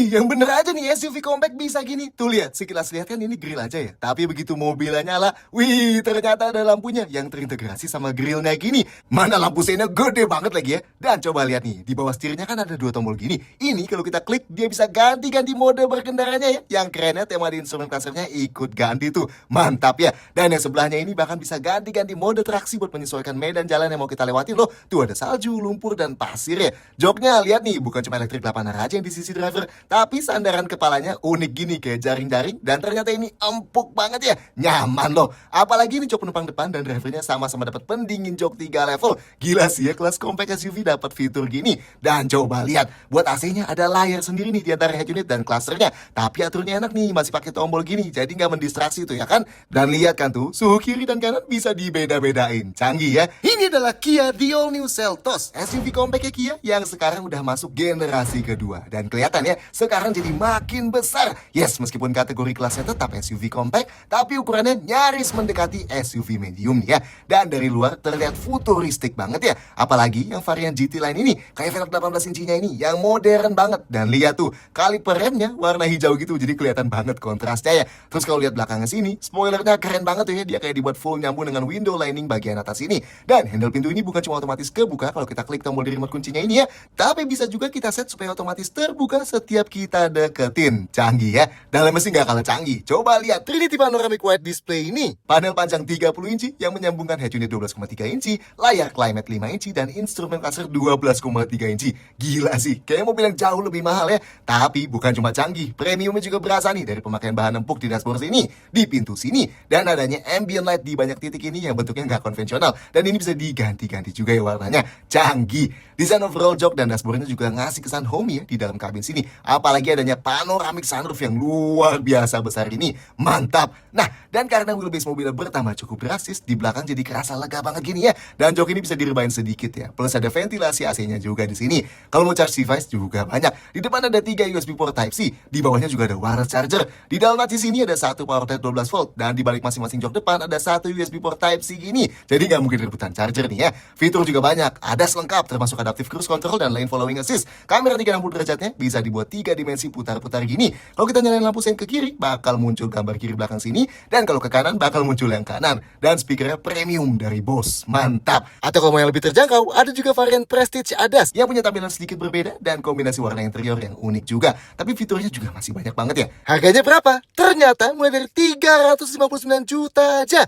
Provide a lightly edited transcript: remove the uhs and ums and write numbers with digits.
Wih, yang bener aja nih SUV compact bisa gini. Tuh lihat, sekilas lihat kan ini grill aja ya. Tapi begitu mobilnya nyala, wih ternyata ada lampunya yang terintegrasi sama grillnya gini. Mana lampu senya gede banget lagi ya. Dan coba lihat nih, di bawah setirnya kan ada dua tombol gini. Ini kalau kita klik, dia bisa ganti-ganti mode berkendaranya ya. Yang kerennya tema di instrumen clusternya ikut ganti tuh. Mantap ya. Dan yang sebelahnya ini bahkan bisa ganti-ganti mode traksi buat menyesuaikan medan jalan yang mau kita lewatin loh. Tuh ada salju, lumpur, dan pasir ya. Joknya lihat nih, bukan cuma elektrik 8 arah aja yang di sisi driver, tapi sandaran kepalanya unik gini kayak jaring-jaring, dan ternyata ini empuk banget ya, nyaman loh. Apalagi ini jok penumpang depan dan drivernya sama-sama dapat pendingin jok 3 level. Gila sih ya, kelas compact SUV dapat fitur gini. Dan coba lihat, buat AC-nya ada layar sendiri nih di antara head unit dan clusternya. Tapi aturnya enak nih, masih pakai tombol gini, jadi nggak mendistraksi tuh ya kan. Dan lihat kan tuh, suhu kiri dan kanan bisa dibeda-bedain. Canggih ya. Ini adalah Kia The All New Seltos, SUV compact Kia yang sekarang udah masuk generasi kedua. Dan kelihatan ya, sekarang jadi makin besar. Yes, meskipun kategori kelasnya tetap SUV compact, tapi ukurannya nyaris mendekati SUV medium ya. Dan dari luar terlihat futuristik banget ya. Apalagi yang varian GT Line ini, kayak velg 18 inchinya ini, yang modern banget. Dan lihat tuh, kaliper remnya warna hijau gitu, jadi kelihatan banget kontrasnya ya. Terus kalau lihat belakangnya sini, spoilernya keren banget tuh ya. Dia kayak dibuat full nyambung dengan window lining bagian atas ini. Dan handle pintu ini bukan cuma otomatis kebuka kalau kita klik tombol di remote kuncinya ini ya, tapi bisa juga kita set supaya otomatis terbuka setiap kita deketin. Canggih ya. Dalamnya sih nggak kalah canggih. Coba lihat 3D panoramic wide display ini. Panel panjang 30 inci yang menyambungkan head unit 12,3 inci, layar climate 5 inci, dan instrumen cluster 12,3 inci. Gila sih, kayak mobil yang jauh lebih mahal ya. Tapi bukan cuma canggih, premiumnya juga berasa nih dari pemakaian bahan empuk di dashboard sini, di pintu sini, dan adanya ambient light di banyak titik ini yang bentuknya nggak konvensional. Dan ini bisa diganti-ganti juga ya warnanya. Canggih. Desain overall jok dan dashboardnya juga ngasih kesan homey ya di dalam kabin sini. Apalagi adanya panoramic sunroof yang luar biasa besar ini. Mantap. Nah, dan karena wheelbase mobilnya bertambah cukup drastis, di belakang jadi kerasa lega banget gini ya. Dan jok ini bisa direbahin sedikit ya. Plus ada ventilasi AC-nya juga di sini. Kalau mau charge device juga banyak. Di depan ada 3 USB port Type-C. Di bawahnya juga ada wireless charger. Di dalam laci sini ada satu power outlet 12 volt. Dan di balik masing-masing jok depan ada satu USB port Type-C gini. Jadi nggak mungkin rebutan charger nih ya. Fitur juga banyak. Ada selengkap termasuk adaptive cruise control dan lane following assist. Kamera 360 derajatnya bisa dibuat 3 dimensi putar-putar gini. Kalau kita nyalain lampu sen ke kiri, bakal muncul gambar kiri belakang sini. Dan kalau ke kanan, bakal muncul yang kanan. Dan speakernya premium dari Bose. Mantap. Atau kalau mau yang lebih terjangkau, ada juga varian Prestige ADAS yang punya tampilan sedikit berbeda dan kombinasi warna interior yang unik juga. Tapi fiturnya juga masih banyak banget ya. Harganya berapa? Ternyata mulai dari 359 juta aja.